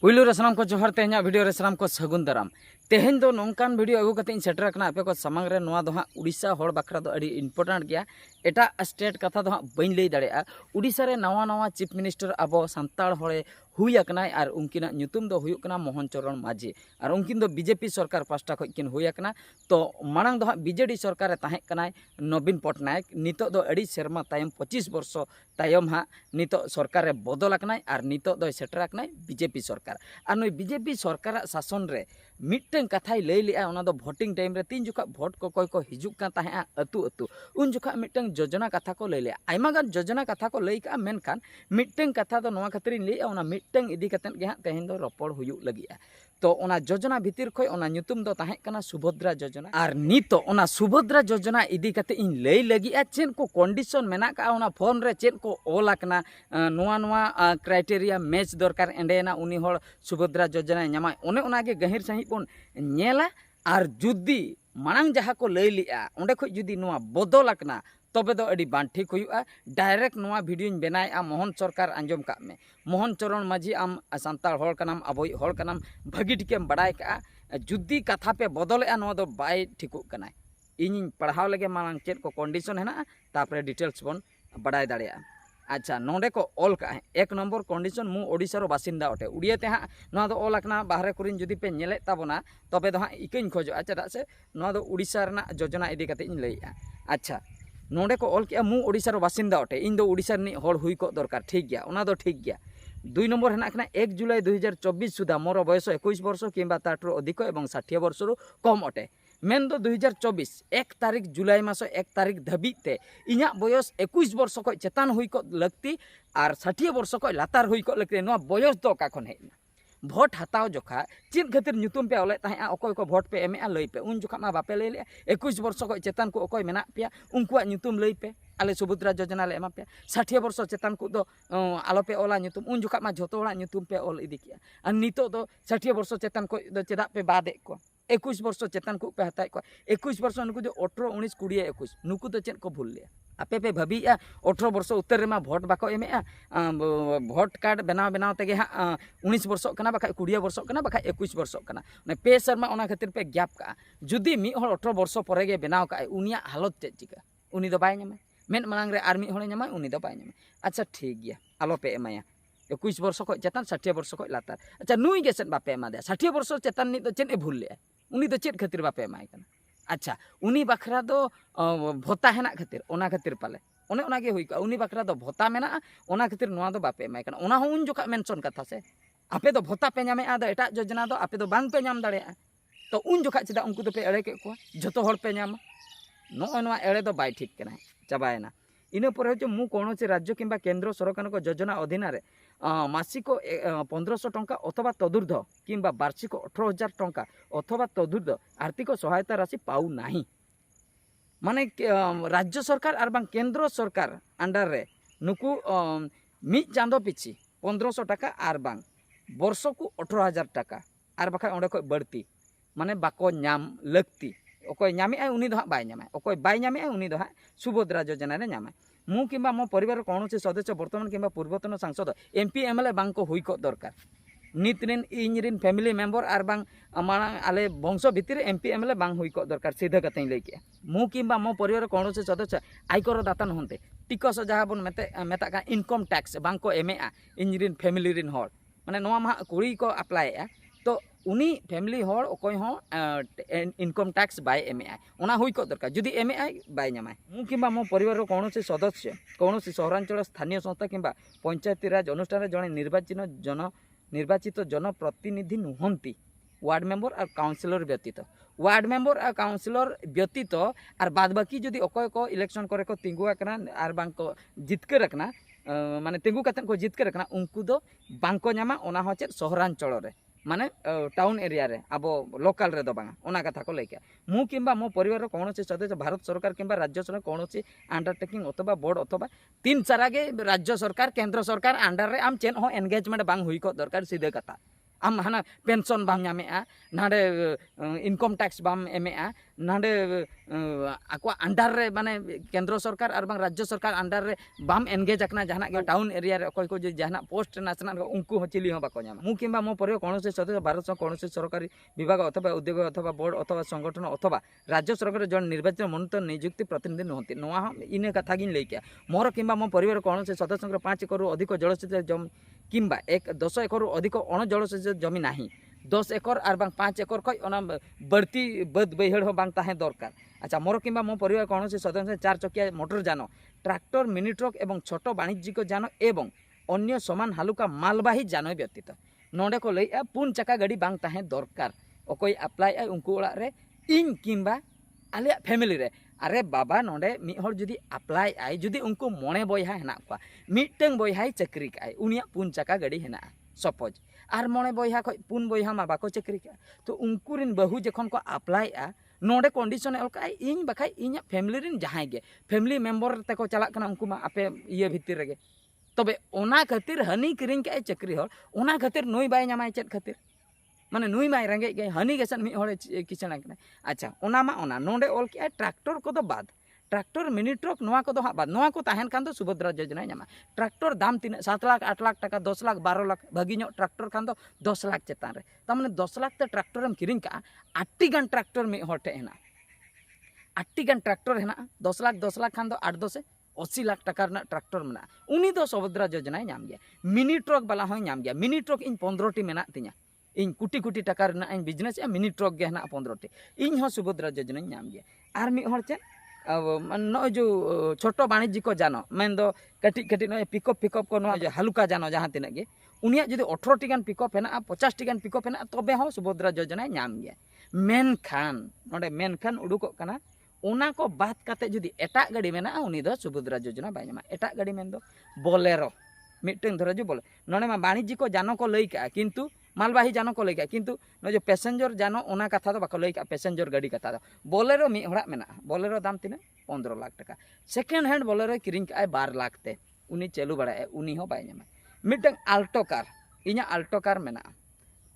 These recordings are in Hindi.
पुइलू रे सानाम को जोहार तेहना वीडियो रे सानाम को सगुन दाराम तेहन दो नौकान वीडियो अगू कते सेटर करना आपे को सामांग रे नोआ दो हाँ उड़ीसा होड़ बखरा दो अड़ी इम्पोर्टेंट गया एटा स्टेट कथा दो हाँ बइन लई दाड़ेया उड़ीसा रे नवा नवा चीफ मिनिस्टर अब सांताल होड़े हुई अकनाय आर उनकिना ᱧᱩᱛᱩᱢ ᱫᱚ ᱦᱩᱭᱩᱜ ᱠᱟᱱᱟ ᱢᱳᱦᱚᱱ ᱪᱚᱨᱚᱱ ᱢᱟᱹᱡᱷᱤ ᱟᱨ ᱩᱱᱠᱤᱱ ᱫᱚ बीजेपी सरकार पास्टा ᱠᱷᱚᱡ ᱠᱤᱱ ᱦᱩᱭ ᱟᱠᱟᱱᱟ तो मांग दो हाँ बीजेडी सरकार ताहें कनाय नवीन पटनायक नितो दो अड़ी सेरमा तायम 25 वर्ष तायम हाँ नितो सरकार रे बदल अकनाय आर नितो दो सेटर अकनाय बीजेपी सरकार आर नुई बीजेपी सरकार शासन रे मिट्टन कथाय लई लिया ओना दो भोटिंग टाइम रे तीन जुखा भोट को कोई को हिजुक का ताहें अतु अतु उन जुखा मिट्टन योजना कथा को लई लिया आयमा गान योजना कथा को लई का मेनखान मिट्टन कथा दो नवा खातिर लई ओना मिट्टन इदी कतन गे हाँ तेहन दो रपड़ हुयुग लगिया तो ओना योजना भीतर खय ओना ᱧᱩᱛᱩᱢ दो ताहें कना सुभद्रा योजना आर नितो ओना सुभद्रा योजना इदी कते इन लई लगिया चेन को कंडीशन मेना का ओना फोन रे चेन को ऑल आकना नोआ नोआ क्राइटेरिया मैच दरकार एंडेना उनी होड़ सुभद्रा योजना ᱧᱟᱢᱟ ओने ओनागे गहिर सही बोन नेला आर जुदी मांग जहाँ को लई लिया ओंडे खय जुदी नोआ बदल आकना तबे दो अड़ी बान ठीक हुआ डायरेक्ट नोआ वीडियो बनाया मोहन सरकार आंजम का में मोहन चरण माझी आम सांताल होड़ कनाम अबोई होड़ कनाम भागी ठिकेम बड़ाय का जुदी कथा पे बदले नोआ दो बाय ठिकुक कनाय इन पढ़ाव लगे मांग चेक को कंडीशन है तापरे डिटेल्स बन बड़ाय दाड़िया अच्छा नोंडे को ऑल का एक नंबर कंडीशन मु ओडिशार बासिंदा अटे उड़ियाते हाँ नोआ दो ऑल आकना बाहरे कुरिन जुदी पे नेले ताबोना तबे दो हाँ इकइन खोजो चेदा से नोआ दो उड़ीसा रना योजना इदी कते इन लईया अच्छा नोंडे को ऑल किया मु ओडिशार बासिंदा अटे इन दो ओडिशा रनी होड़ हुई को दरकार ठीक गया ओना दो ठीक गया दुई नंबर है 1 जुलाई 2024 सुधा मोर बयस 21 वर्ष किंबा ताठू अधिक और 60 वर्ष कम अटे मेन दो 2024 1 तारीख जुलाई मास 1 तारीख धाबीते इना बयस 21 वर्ष को चेतान हुई को लगती और 60 वर्ष को लातार हुई को लगती नोआ बयस दो का खन हेना भोट हताव जोखा चेन खातिर ᱧᱩᱛᱩᱢ पे ऑले ताहें अकोय को भोट पे एमे लई पे उन जोखा मा बापे लई ले 21 वर्ष को चेतान को अकोय मेना पे उनकुआ ᱧᱩᱛᱩᱢ लई पे आले सुभद्रा योजना ले एमा पे 60 वर्ष चेतान को दो आलो पे ओला ᱧᱩᱛᱩᱢ उन जोखा मा झोतो हड़ा ᱧᱩᱛᱩᱢ पे ऑल इदी किया और नितो दो 60 वर्ष चेतान को दो चेदा पे बादे को 21 वर्ष चेतान को पे हताय को 21 वर्ष नुकु जो 18 19 20 21 नुकु तो चेन को भूल लिया आपे पे भाबीया 18 वर्ष उत्तर मा भोट बाको एमेआ भोट कार्ड बनाव बनाव तेगे हाँ 19 वर्ष कना बाखा 20 वर्ष कना बाखा 21 वर्ष कना ने पे शर्मा ओना खातिर पे गैप का जुदी मी होड़ 18 वर्ष परे गे बनाव का उनिया हालत चे चिका उनी दो बाय ᱧᱟᱢᱟ मेन मांग रे आर मी होड़ ᱧᱟᱢᱟ उनी दो बाय ᱧᱟᱢᱟ अच्छा ठीक गया आलो पे एमाया 21 वर्ष को चेतन 60 वर्ष को लातार अच्छा नुई गे सेन बापे एमा दे 60 वर्ष चेतन नि दो चेन ए भूल ले उनी दो चेत खातिर बापे एमाय कना अच्छा उनी बखरा दो भोता हेना खातिर ओना खातिर पाले ओने ओनागे हुई का उनी बखरा दो भोता मेना ओना खातिर नोआ दो बापे एमाय कना ओना हो उन जोखा मेंशन कथा से आपे दो भोता पे ᱧᱟᱢᱮ आदा एटा योजना दो आपे दो बांग पे ᱧᱟᱢ दाड़ेया तो उन जोखा चेदा उनको दो पे एड़े के को जतो होड़ पे ᱧᱟᱢ नोआ नोआ एड़े दो बाय ठीक कना चाबायना इना पर हो मु कौनसी राज्य किंबा केंद्र सरकार को योजना अधीन रे मासिक 1500 टंका अथवा तदुर्ध किंबा वार्षिक 18,000 टंका अथवा तदुर्ध आर्थिक सहायता राशि पाऊ नाही माने राज्य सरकार और बांग केंद्र सरकार अंडर रे नुकु मी चांदो पिछी 1500 टका और बांग वर्ष को 18,000 टका और बाखा ओंडे को बढ़ती माने बाको नाम लगती ओकोय नामे उनी दो बाय नामे ओकोय बाय नामे उनी दो सुभद्रा योजना रे नामे मु किंबा मो परिवार कौन से सदस्य वर्तमान किंबा पूर्वतन सांसद एमपी एमएलए बांग को हुई को दरकार नितरिन इनरिन फैमिली मेंबर और बांग माना आले वंश भितर एमपी एमएलए बांग हुई को दरकार सीधा कते लई के मु किंबा मो परिवार कौन से सदस्य आयकर दाता नहते टिकस जहाँ बन मेता का इनकम टैक्स बांग को एमेआ इनरिन फैमिली रिन होड़ माने नोआ मा कुड़ी को अप्लाय तो उनी फैमिली होड़ ओकोय हो इनकम टैक्स बाय एमेआई ओना हुई को दरकार जुदी एमेआई बाय ᱧᱟᱢᱟय मु किंबा मो परिवार कौन से सदस्य कौन से सहरांचल स्थानीय संस्था किंबा पंचायती राज अनुष्ठान जड़े निर्वाचित जनप्रतिनिधि नुहंती वार्ड मेंबर और काउंसिलर व्यतीत वार्ड मेंबर और काउंसिलर व्यतीत और बाद बाकी जुदी ओकोय को इलेक्शन करे को तिंगुआ कना और बांग को जितके रखना माने तिंगु कतन को जितके रखना उनको दो बांग को ᱧᱟᱢᱟ ओना हो चेद सहरांचल रे माने टाउन एरिया रे अब लोकल रे दो बांगा ओना कथा को लेके मु किंबा मो परिवार कौन से सदस्य भारत सरकार किंबा राज्य सरकार कौन से अंडरटेकिंग अथवा बोर्ड अथवा तीन सारा गे राज्य सरकार केंद्र सरकार अंडर रे आम चेन हो एंगेजमेंट बांग हुई को दरकार सीधे कथा आम हाना pension balm नामेआ Nade income tax balm एमेआ Nade आको अंडर रे माने केंद्र सरकार और बांग राज्य सरकार अंडर रे बाम एनगेज अकना जहाना के टाउन एरिया रे कोई को जहाना पोस्ट नाचना उनको चिली हो बाको नामा मु किंबा मो परिवार कोनोसे सदस्य भारत कोनोसे सरकारी विभाग अथवा उद्योग अथवा बोर्ड अथवा संगठन अथवा राज्य सरकार जन निर्वाचित मनोनीत नियुक्ति प्रतिनिधि नहंती नोआ इन कथा गिन लेकिया मोर किंबा मो परिवार कोनोसे सदस्य 5 एकड़ अधिक जलसेचित जमी किंबा 10 एकड़ अधिक अण जलसेचित जमी नाही 10 एकड़ और बांग 5 एकड़ खय ओना बढ़ती बद बैहड़ हो बांग ताहे दरकार। अच्छा मोर किंबा मो परिवार कोनोसे सदस्य 4 चकिया मोटर जान ट्रैक्टर मिनी ट्रक एवं छोट वाणिज्यिक जान एवं अन्य समान हालुका मालबाही जान व्यतीत नोडे को लैया 4 चका गाड़ी बांग ताहे दरकार अकोय अप्लाई उनको ओड़ा रे इन किंबा आले फैमिली रे अरे बाबा नोडे मिहर जुदी अप्लाई आय जुदी उनको मोणे बयहा हेना को मिटंग बयहाय चाकरी काय उनिया 4 चका गाड़ी हेना सपोज और मोणे बयहा खय 4 बयहा मा बाको चाकरी का तो उनको रिन बहु जखन को अप्लाई आ नोडे कंडीशन अलकाय इन बखाय इnya फैमिली रिन जहाय गे फैमिली मेंबर तको चला कना उनको मा आपे ये भीतर रेगे तबे ओना खातिर हनी किरिंग के चाकरी हर ओना खातिर नोई बाय नामाय चेत खातिर माने नुई माय रेंगे गए हनी गेसन मी होड़े किचना कना। अच्छा ओना मा ओना नोडे ऑल के ट्रैक्टर को दो बाद ट्रैक्टर मिनी ट्रक नोआ को दो हा बाद नोआ को ताहेन खान दो सुभद्रा योजना नामा ट्रैक्टर दाम 7 लाख 8 लाख टका 10 लाख 12 लाख भागी नो ट्रैक्टर खान दो 10 लाख चेतान रे तमने 10 लाख ते ट्रैक्टर हम किरिंग का 8 गन ट्रैक्टर मी होटे हेना 8 गन ट्रैक्टर हेना 10 लाख खान दो 8 10 80 लाख टका रना ट्रैक्टर मेना उनी दो सुभद्रा योजना नाम गया मिनी ट्रक वाला हो नाम गया मिनी ट्रक इन 15 टी मेना तिया इन कुटी कुटी टका रना इन बिजनेस या मिनी ट्रक गे ना 15 टी इन हो सुभद्रा योजना नाम गया और मी हर चे न जो छोटो वाणिज्य को जानो मेन दो कटी कटी न पिकअप को न हलुका जानो जहां तिना गे उनिया जदि 18 टी गान पिकअप हेना 50 टी गान पिकअप हेना तबे हो सुभद्रा योजना नाम गया मेन खान उडुको कना ओना को बात काते जदि एटा गाड़ी मेना उनी दो सुभद्रा योजना बाय नामा एटा गाड़ी मेन दो बोलेरो मिटन धरो जो बोले नने मा वाणिज्य को जानो को लई का किंतु मालबाही जानो को लई का किंतु न जो पैसेंजर जानो ओना कथा दो बाको लई का पैसेंजर गाड़ी कथा दो बोलेरो मी हड़ा मेना बोलेरो दाम तिना 15 लाख टका सेकेंड हैंड बोलेरो किरिंग का 12 लाख ते उनी चालू बड़ाए उनी हो बाय नामा मिटन अल्टो कार इना अल्टो कार मेना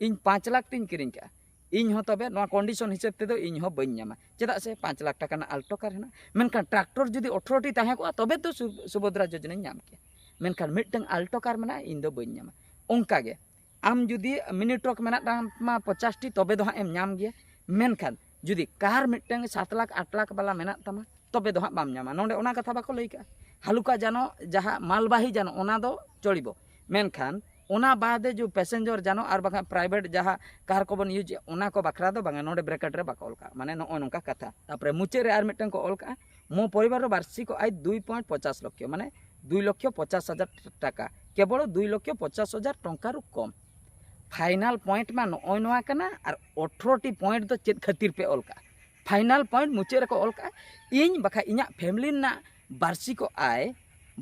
इन 5 लाख तीन किरिंग का इन हो तबे नोआ कंडीशन हिसाब ते दो इन हो बइन नामा चेदा से 5 लाख टका ना अल्टो कार हेना मेनखान ट्रैक्टर जदि 18 टी ताहे को तबे तो सुभद्रा योजना नाम के मेनखान मिटन अल्टो कार मेना इन दो बइन नामा ओंका गे आम जुदी मिनी ट्रक मेना मा 50 टी तबे दो एम नाम गया मेनखान जुदी कार मिटन 7 लाख 8 लाख वाला मेना तमा तबे दो बाम नामा नोंडे ओना कथा बाको लई का हलुका जानो जहाँ मालबाही जानो ओना दो चलिबो मेनखान ओना बादे जो पैसेंजर जानो और बाखा प्राइवेट जहाँ कार को बन यूज ओना को बखरा दो बांगा नोंडे ब्रैकेट रे बाको ऑल का माने नो नोंका कथा तापरे मुचे रे आर मिटन को ऑल का मो परिवार वार्षिक आय 2.50 लाख माने 2,50,000 टका केवल 2,50,000 टंका रु कम फाइनल पॉइंट में नोय नोआ कना और 18 टी पॉइंट दो चेत खातिर पे ऑल का फाइनल पॉइंट मुचे रे को ऑल का इन बखा इना फैमिली ना वार्षिक आय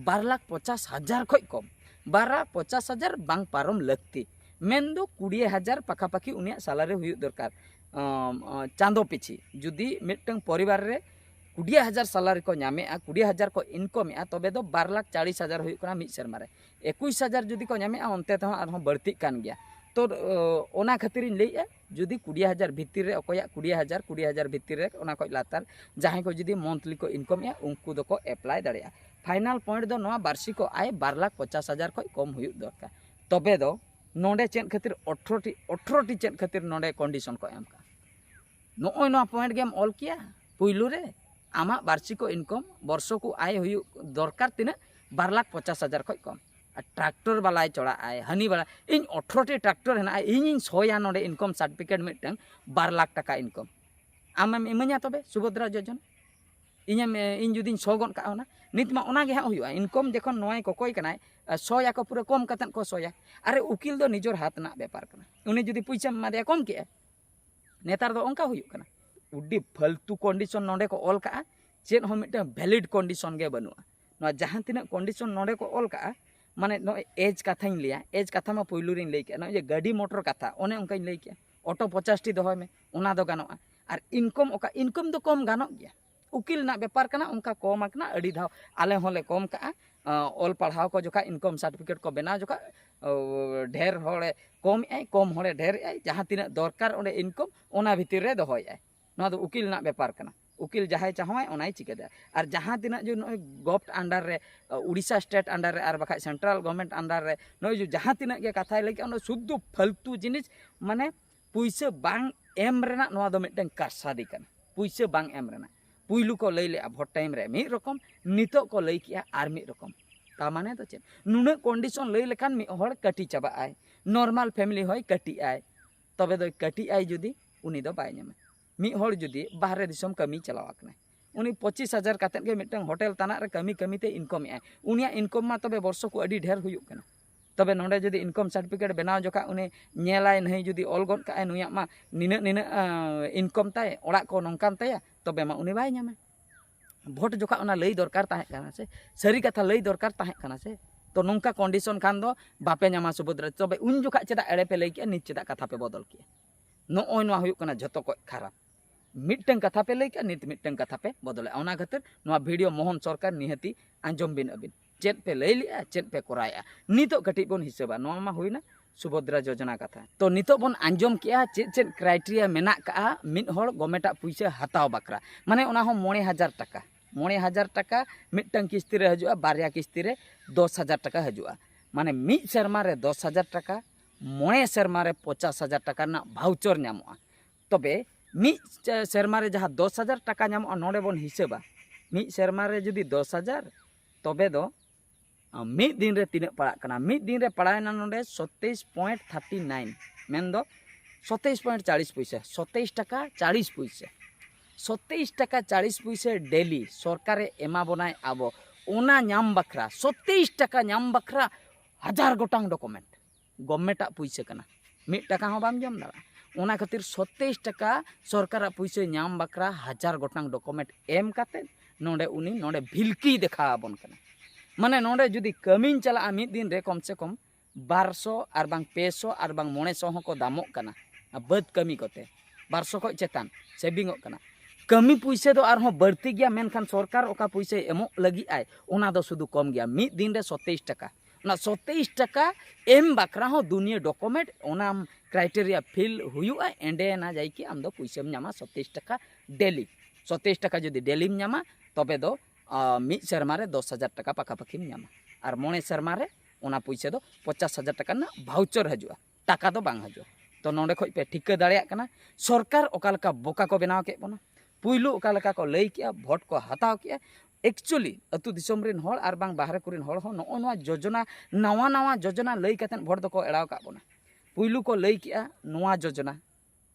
12,50,000 खय कम 12,50,000 बांग पारम लगती मेन दो 20,000 पाखापाखी उनिया सैलरी हुई दरकार चांदो पिछी जुदी मिटंग परिवार रे 20,000 सैलरी को नामे 20,000 को इनकम तबे दो 12,40,000 हुई कना मिद सेरमा रे 21,000 जुदी को नामे अंते तो आरहों बढ़ती कान गया तो ओना खातिर लैया जुदी 20,000 भितर रे अकोया 20,000 भितर रे ओना को लातार जहां को जुदी मंथली को इनकम या उनको दो को अप्लाई दाड़िया फाइनल पॉइंट दो नोआ वार्षिक आय 12,50,000 खय कम हुई दरकार तबे दो नोंडे चेन खातिर 18 टी चेन खातिर नोंडे कंडीशन को एम का नोय नोआ पॉइंट गेम ऑल किया पुइलू रे आमा वार्षिक इनकम वर्ष को आय हुई दरकार तिना 12,50,000 खय कम ट्रैक्टर वाला चढ़ा आए हनी वाला इन 18 टी ट्रैक्टर है इन सोया नोडे इनकम सर्टिफिकेट मिटन 12 लाख टका इनकम आमेम इमा냐 तबे सुभद्रा योजना इन जुदी सोगन का नित मा ओना गे हुआ इनकम जखन नोय कोकोय कनाय सोया को पूरा कम कतन को सोया अरे उकिल दो निजोर हाथ ना व्यापार कना उनी जुदी पैसा मादे कम के नेतार दो ओंका हुई कना उडी फालतू कंडीशन नोडे को ऑल का चेन हो मिटन वैलिड कंडीशन गे बनुआ नो जहां तिना कंडीशन नोडे को ऑल का माने नो एज कथा लिया एज कथा में पुलू रे लई के ना ये गाड़ी मोटर कथा ओने उनका लई के ऑटो 50 टी दोहय में ओना दो गानोआ और इनकम दो कम गानो गया उकिल ना व्यापार कना उनका कम आकना अड़ी धाव आले होले कम का ऑल पढ़ाव को जोका इनकम सर्टिफिकेट को बना जोका ढेर होड़े कम ए कम होड़े ढेर ए जहाँ तीना दरकार ओंडे इनकम ओना भितर रे दोहय नोआ दो उकिल ना बेपार कना उकिल जहाँ चाहवाय ओनाय चिकेदा और जहाँ तीना जो नय गवर्नमेंट अंडर रे उड़ीसा स्टेट अंडर रे और बाखा सेंट्रल गवर्नमेंट अंडर रे नय जो जहाँ तीना के कथाय लगे ओना शुद्ध फालतू जिनिस माने पुइसा बांग एम रेना नोआ दो मिटन कासादी कना पुइसा बांग एम रेना पुइलू को लई ले भोट टाइम रे मिद रकम नितो को लई किया आर मिद रकम ता माने तो चेन नुना कंडीशन लई लेखान मिद हड़ कटी चाबा आय नॉर्मल फैमिली होय कटी आय तबे दो कटी आय जुदी उनी दो बाय ᱧᱟᱢᱟ मिद हड़ जुदी बाहरे दिसम कमी चलाव आकना उनी 25,000 कातेन के मिटन होटल ताना रे कमी कमी ते इनकम आय उनिया इनकम मा तबे वर्ष को अडी ढेर हुयुक कना तबे नोडे जुदी इनकम सर्टिफिकेट बनाव जोखा उनी नेलाय नहीं जुदी ऑल गन का नुया मा निना निना इनकम ताय ओड़ा को नोंकान ताया तबे मा उनी बाय ᱧᱟᱢᱟ भोट जोखा उना लई दरकार ताहे काना से सरी कथा लई दरकार ताहे काना से तो नोंका कंडीशन खान दो बापे ᱧᱟᱢᱟ सुभद्रा तबे उन जोखा चेदा एड़े पे लई किया नित चेदा कथा पे बदल किया नोय नोआ हुयुक कना जतो को खराब मिटन कथा पे लई किया नित मिटन कथा पे बदले ओना खातिर नोआ वीडियो मोहन सरकार निहती आंजम बिन अबिन चेद पे लई लिया चेद पे कराया नितो कटी बोन हिसाबा नोआ मा हुइना सुभद्रा योजना कथा तो नितो बोन आंजम किया चेद चेद क्राइटेरिया मेना का मिद हड़ गवर्नमेंट पैसा हताव बाकरा माने ओना हो 9,000 टाका 9,000 टाका मिटन किस्ती रे हजुआ बारिया किस्ती रे 10,000 टाका हजुआ माने मिद शर्मा रे 10,000 टाका 9 शर्मा रे 50,000 टाका ना भाउचर ᱧᱟᱢᱚᱜᱼᱟ तबे मिद शर्मा रे जहाँ 10,000 टाका ᱧᱟᱢᱚᱜᱼᱟ नोडे बोन हिसाबा मिद शर्मा रे जुदी 10,000 तबे दो मिद दिन रे तीना पड़ा कना मिद दिन रे पड़ायना नोडे 27.39 मेन दो 27.40 पैसा 27 टाका 40 पैसा 27 टाका 40 पैसा डेली सरकारे एमा बनाय आबो ओना ᱧᱟᱢ बखरा 27 टाका ᱧᱟᱢ बखरा 1000 गोटांग डॉक्यूमेंट गवर्नमेंट पैसा कना मिद टाका हो बाम जम दाड़ा ओना खातिर 27 टाका सरकार पैसा ᱧᱟᱢ बखरा 1000 गोटांग डॉक्यूमेंट एम काते नोडे उनी नोडे भिलकी देखा आबन कना माने नोडे जुदी कमिन चला मिद दिन रे कम से कम 1200 और बांग 500 और बांग 900 को दामों कना बद कमी कोते 1200 को चेतान सेविंग कना कमी पैसे दो आर बढ़ती गया मेनखान सरकार ओका पैसे एमो लगी आय ओना दो सुदु कम गया मिद दिन रे 27 टाका ओना 27 टाका एम बकरा हो दुनिया डॉक्यूमेंट ओना क्राइटेरिया फिल हुयुआ एंडे ना जाई कि आम दो पैसे ᱧᱟᱢᱟ 27 टाका डेली 27 टाका जदी डेली ᱧᱟᱢᱟ तबे दो मिद शर्मा रे 10,000 टाका पाखा पाखी ᱧᱟᱢᱟ और 9 शर्मा रे ओना पैसे दो 50,000 टाका ना भाउचर हजुआ टाका दो बांग हजुआ तो नोडे खoj पे ठिका दाड़िया कना सरकार ओकालका बोका को बनाव के बोना पुइलु ओकालका को लई किया भोट को हताव किया एक्चुअली अतु दिसम रिन हड़ और बांग बाहरे कुरिन हड़ हो नो नोआ योजना नवा नवा योजना लई कतेन भोट दो को एड़ाव का बोना पुइलु को लई किया नोआ योजना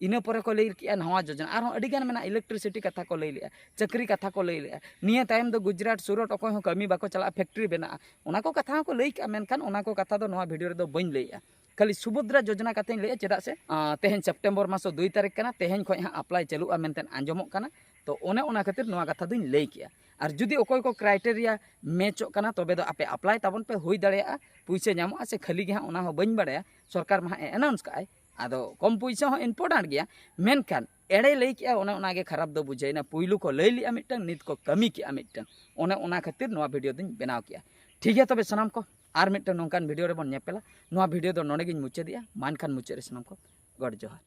इना परे को लई किया नवा योजना आर अडी गान मेना इलेक्ट्रिसिटी कथा को लई लिया चक्री कथा को लई लिया निया टाइम दो गुजरात सूरत अकोय हो कमी बाको चला फैक्ट्री बना ओना को कथा को लई किया मेनखान ओना को कथा दो नवा वीडियो रे दो बइन लईया खाली सुभद्रा योजना कते लईया चेदा से तेहेन सेप्टेम्बर मास 2 तारीख कना तेहेन खय हा अप्लाई चालुआ मेनतेन आंजमोक कना तो ओने ओना खातिर नवा कथा दुइन लई किया और जुदी ओकोय को क्राइटेरिया मैचो कना तबे दो आपे अप्लाई ताबन पे हुई दाड़ेया पैसा ᱧᱟᱢᱚᱜᱼᱟ से खाली गे ओना हो बइन बाड़ाया सरकार मा एनाउंस काय आदो कम पैसा हो इम्पोर्टेंट गया मेनखान एड़े लई किया ओना ओना गे खराब दो बुझाइना पुइलु को लई लिया मिटन नित को कमी किया मिटन ओने ओना खातिर नवा वीडियो दिन बनाव किया ठीक है तबे सनाम को आर मिटन नोंकान वीडियो रे बन नेपेला नवा वीडियो दो नोडे गिन मुचे दिया मानखान मुचे रे सनाम को गड जोहार।